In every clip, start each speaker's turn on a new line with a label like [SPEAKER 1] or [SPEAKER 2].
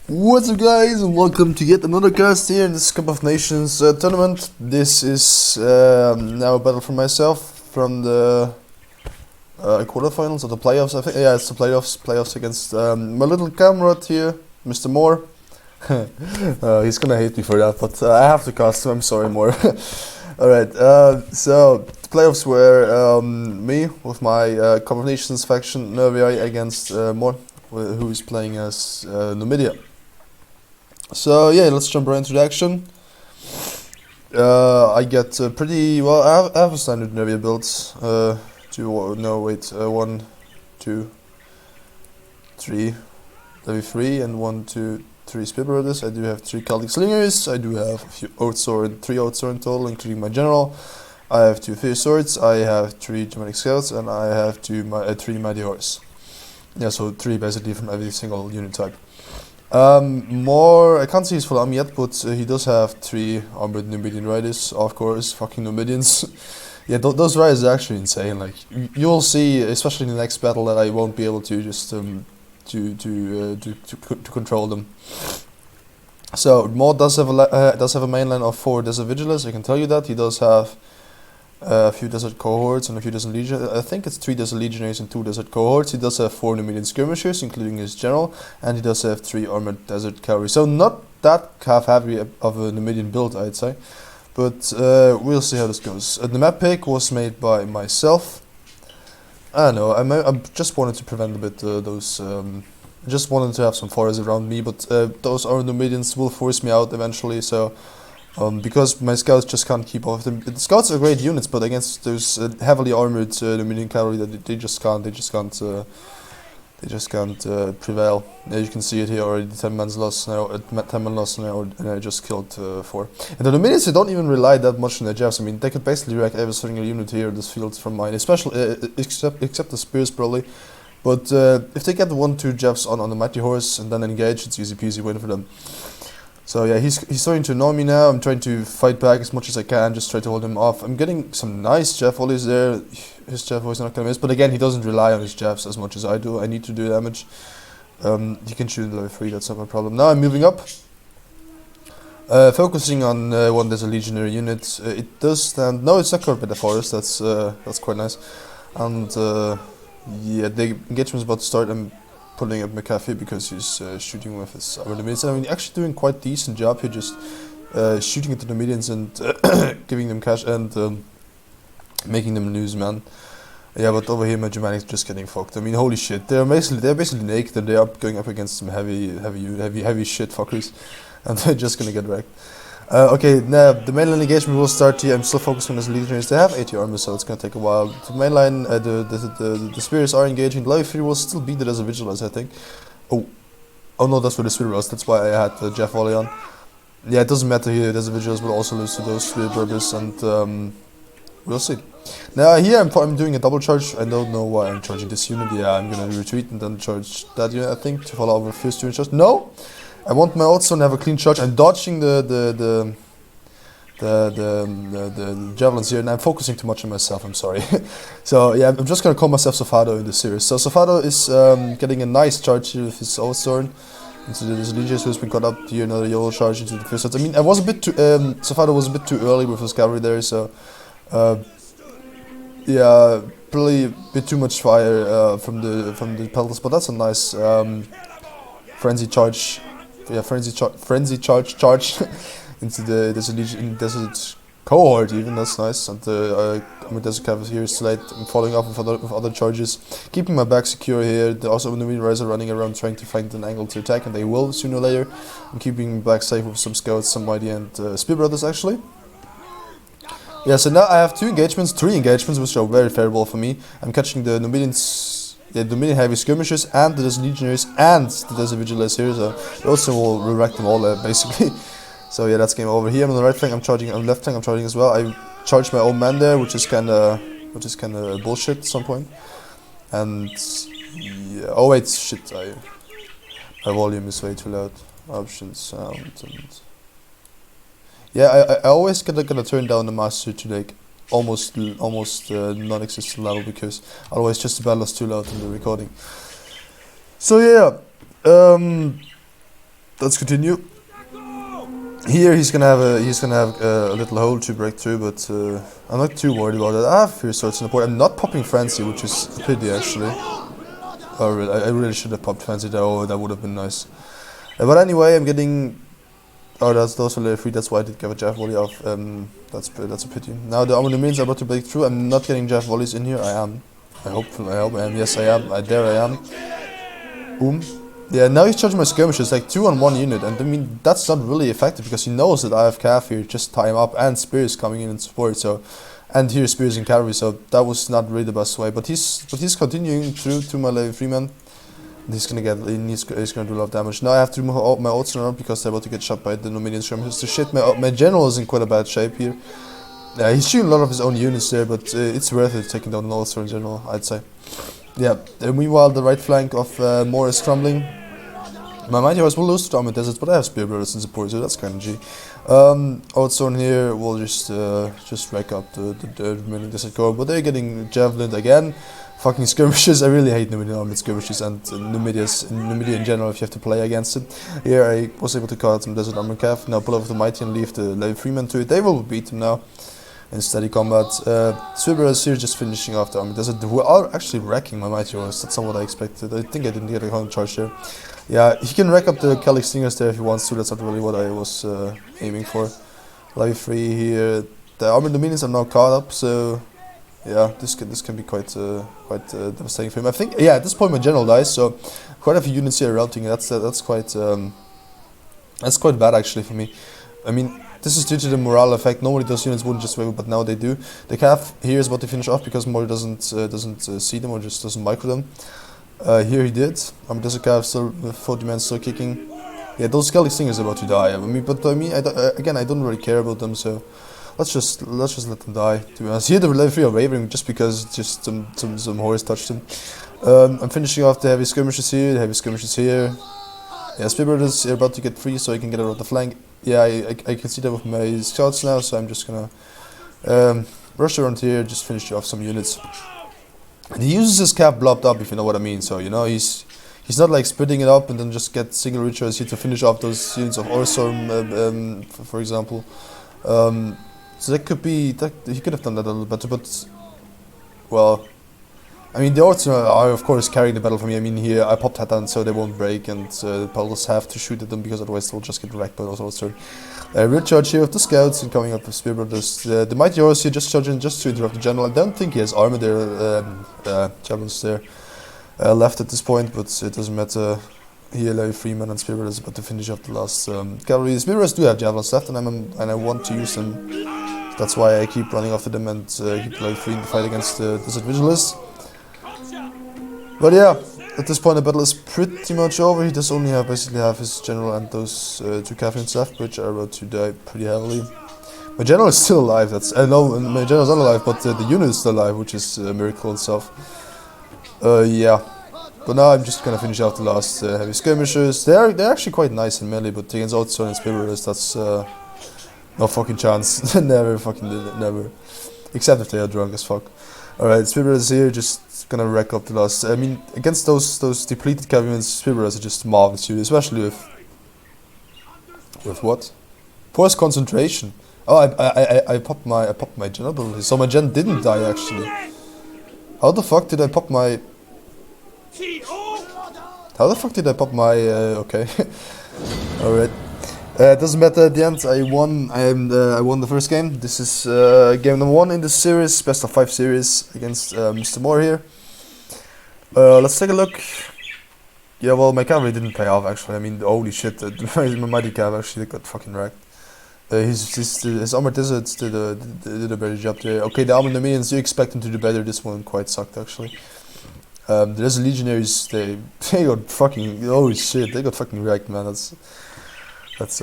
[SPEAKER 1] What's up, guys, and welcome to yet another cast here in this Cup of Nations tournament. This is now a battle for myself from the quarterfinals or the playoffs. I think, yeah, it's the playoffs against my little comrade here, Mr. Morr. He's gonna hate me for that, but I have to cast him. I'm sorry, Morr. All right. So the playoffs were me with my Cup of Nations faction Nervii against Morr, who is playing as Numidia. So yeah, let's jump right into the action. I get pretty well. I have a standard Nervia build. One, two, three, maybe three, and 1, 2, 3 Spear Brothers. I do have 3 Celtic Slingers. I do have a few Oathsword, 3 Oathsword in total, including my general. I have 2 Fierce Swords. I have 3 Germanic Scouts, and I have 3 Mighty Horse. Yeah, so 3 basically from every single unit type. More, I can't see his full army yet, but he does have 3 armored Numidian riders, of course, fucking Numidians. Yeah, those riders are actually insane. Like, you'll see, especially in the next battle, that I won't be able to just to control them. So Maud does have a mainline of 4 Desert Vigilers. I can tell you that he does have a few Desert Cohorts and a few Desert Legionaries. I think it's 3 Desert Legionaries and 2 Desert Cohorts. He does have 4 Numidian Skirmishers, including his general, and he does have 3 Armored Desert Cavalry. So not that heavy of a Numidian build, I'd say. But we'll see how this goes. The map pick was made by myself. I don't know, I just wanted to prevent a bit those... just wanted to have some forests around me, but those Armored Numidians will force me out eventually, so... because my scouts just can't keep up with them. The scouts are great units, but against those heavily armored Numidian cavalry, they just can't prevail. You can see it here already. 10 man's lost now. 10 man lost now, and I just killed 4. And the Numidians, they don't even rely that much on their jabs. I mean, they could basically wreck every single unit here in this field from mine, especially except the spears probably. But if they get 1-2 jabs on the Mighty Horse and then engage, it's easy peasy win for them. So yeah, he's starting to annoy me now. I'm trying to fight back as much as I can, just try to hold him off. I'm getting some nice jab volleys there. His jab volley's not gonna miss, but again, he doesn't rely on his jabs as much as I do. I need to do damage. He can shoot level 3, that's not my problem. Now I'm moving up. Focusing on one Desert Legionary unit. It does stand... No, it's not covered by the forest, that's quite nice. And yeah, the engagement's about to start. I'm pulling up McAfee because he's shooting with his other Numidians. I mean, actually doing quite decent job here, just shooting at the Numidians and giving them cash and making them lose, man. Yeah, but over here my Germanic's just getting fucked. I mean, holy shit, they're basically naked and they are going up against some heavy shit fuckers, and they're just gonna get wrecked. Okay, now the mainline engagement will start here. I'm still focusing on this legionaries. They have 80 armor, so it's gonna take a while. The mainline, the spears are engaging. Level 3 will still be the Desert Vigilance, I think. Oh no, that's where the spear was. That's why I had the Jeff volley on. Yeah, it doesn't matter here. Desert Vigilance will also lose to those spear burgers, and we'll see. Now here I'm doing a double charge. I don't know why I'm charging this unit. Yeah, I'm gonna retreat and then charge that unit, I think, to follow over first unit charge. No! I want my Oathsword to have a clean charge. I'm dodging the javelins here, and I'm focusing too much on myself. I'm sorry. So yeah, I'm just gonna call myself Sofado in this series. So Sofado is getting a nice charge here with his Oathsword into this Legionary who's been got up here. Another YOLO charge into the first swords. I mean, I was a bit too Sofado was a bit too early with his cavalry there, so yeah, probably a bit too much fire from the pedals, but that's a nice frenzy charge. Yeah, frenzy charge into the desert cohort even. That's nice. And I'm a desert cavalry here is late. I'm following up with other charges, keeping my back secure here. The also Numidian riders are running around trying to find an angle to attack, and they will sooner or later. I'm keeping back safe with some scouts, some mighty and spear brothers actually. Yeah, so now I have 3 engagements, which are very favorable for me. I'm catching the Numidians. The Numidian heavy skirmishers and the Desert Legionaries and the Desert Vigilers here, so they also will wreck them all basically. So yeah, that's game over. Here I'm on the right flank, I'm charging. On the left flank, I'm charging as well. I charged my own man there, which is kind of bullshit at some point. And yeah, oh wait, shit! My volume is way too loud. Options, sound, and yeah, I always gonna turn down the master to like almost non-existent level, because otherwise just the battle is too loud in the recording. So yeah, let's continue. Here he's gonna have a little hole to break through, but I'm not too worried about it. I have Fierce Swords in the board. I'm not popping Frenzy, which is a pity actually. Oh, really, I really should have popped Frenzy there. Oh, that would have been nice. But anyway, I'm getting. Oh, those are level 3. That's why I did get a Jeff Volley off. That's a pity. Now the Armor Domains are about to break through. I'm not getting Jeff Volleys in here. I am. I hope I am. Yes, I am. There I am. Boom. Yeah, now he's charging my skirmishes like 2 on 1 unit, and I mean that's not really effective because he knows that I have Calf here, just tie him up, and Spears coming in support. So, and here Spears and cavalry. So that was not really the best way. But he's continuing through to my level 3 man. He's gonna do a lot of damage. Now I have to move all my ults around because they're about to get shot by the Numidian skirmishes. So shit, my general is in quite a bad shape here. He's shooting a lot of his own units there, but it's worth it taking down an ulcer in general, I'd say. Yeah, meanwhile the right flank of morr is crumbling. My Mighty Horse will lose to Diamond Deserts, but I have Spear Brothers in support, so that's kind of G. Also in here, we'll just rack up the remaining Desert Core, but they're getting Javelin again. Fucking skirmishes, I really hate Numidian armored skirmishes and Numidia in general if you have to play against it. Here I was able to call out some Desert Armor Calf, now pull over the Mighty and leave the level 3 man to it. They will beat him now in steady combat. Swibber is here just finishing off the Army Desert, who are actually wrecking my Mighty Horse. That's not what I expected. I think I didn't get a counter charge there. Yeah, he can rack up the Celtic Stingers there if he wants to. That's not really what I was aiming for. Level 3 here. The Armored Dominions are now caught up, so yeah, this can be quite devastating for him. I think at this point my general dies, so quite a few units here are routing. That's quite bad actually for me. I mean, this is due to the morale effect. Normally those units wouldn't just waver, but now they do. The Calf here is about to finish off because morr doesn't see them or just doesn't micro them. Here he did. Desert Calf still 40 men still kicking. Yeah, those Celtic Stingers are about to die. I don't really care about them, so let's just let them die. To be honest, here the level 3 are wavering just because just some horse touched them. I'm finishing off the heavy skirmishes here. The heavy skirmishes here. Yeah, Spear Brothers are about to get free, so he can get around the flank. Yeah, I can see that with my scouts now, so I'm just gonna rush around here, just finish off some units. And he uses his cap blobbed up, if you know what I mean. So you know he's not like splitting it up and then just get single recharge here to finish off those units of Orstorm, for example. So that could be he could have done that a little better, but well, I mean the Orcs are of course carrying the battle for me. I mean here I popped Hatan so they won't break, and the Pelters have to shoot at them because otherwise they'll just get wrecked by those Orcs. Real charge here of the scouts and coming up with Spear Brothers. The Mighty Horse here just charging just to interrupt the general. I don't think he has armor there, javelins there left at this point, but it doesn't matter. Here level 3 man and Spear Brothers about to finish off the last cavalry. Spear Brothers do have javelins left, and I want to use them. That's why I keep running after them and keep level 3 in the fight against the Desert Vigilists. But yeah, at this point the battle is pretty much over. He does only basically have his general and those 2 Catherine's left, which are about to die pretty heavily. My general is still alive. No, my general's not alive, but the unit is still alive, which is a miracle itself. Yeah, but now I'm just gonna finish out the last heavy skirmishers. They're actually quite nice in melee, but against Outside and Spear Brothers, that's no fucking chance. Never fucking did it, never. Except if they are drunk as fuck. Alright, Spear Brothers here, just gonna rack up the last. I mean, against those depleted cavalrymen, Spear Brothers are just marvelous, especially with what? Force concentration. Oh, I popped my general ability, so my gen didn't die actually. How the fuck did I pop my? How the fuck did I pop my? Okay. Alright. It doesn't matter. At the end, I won. I won the first game. This is game number 1 in this series, best of 5 series against Mr. Morr here. Let's take a look. Yeah, well, my cavalry didn't pay off actually. I mean, holy shit, my mighty cav actually got fucking wrecked. His armored deserts did a better job there. Okay, the armored Dominions, you expect them to do better. This one quite sucked actually. The Desert Legionaries, they got fucking, holy shit, they got fucking wrecked, man. That's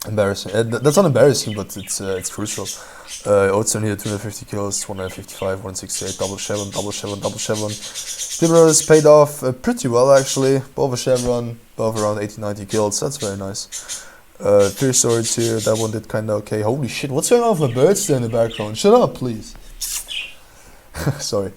[SPEAKER 1] embarrassing. That's not embarrassing, but it's crucial. Oatson here, 250 kills, 155, 168, double chevron. Spear Brothers paid off pretty well actually. Both a chevron, both around 80-90 kills. That's very nice. 3 swords here. That one did kinda okay. Holy shit! What's going on with my birds there in the background? Shut up, please. Sorry.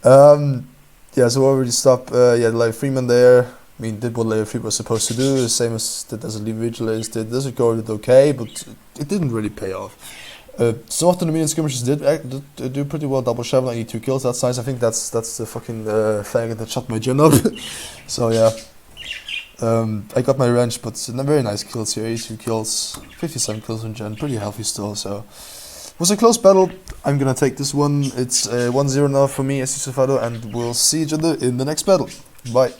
[SPEAKER 1] Yeah, so we already stopped. Yeah, the level 3 man there. I mean, did what layer 3 was supposed to do, the same as the Desert Leaf Vigilance did. Desert Guard did okay, but it didn't really pay off. Some of the medium skirmishes did do pretty well. Double Shovel, I need 2 kills, that's nice. I think that's the fucking faggot that shot my gen up. So yeah, I got my revenge, but very nice kills here. 82 kills, 57 kills on gen, pretty healthy still. So it was a close battle. I'm gonna take this one. It's 1-0 now for me as Sofado, and we'll see each other in the next battle. Bye.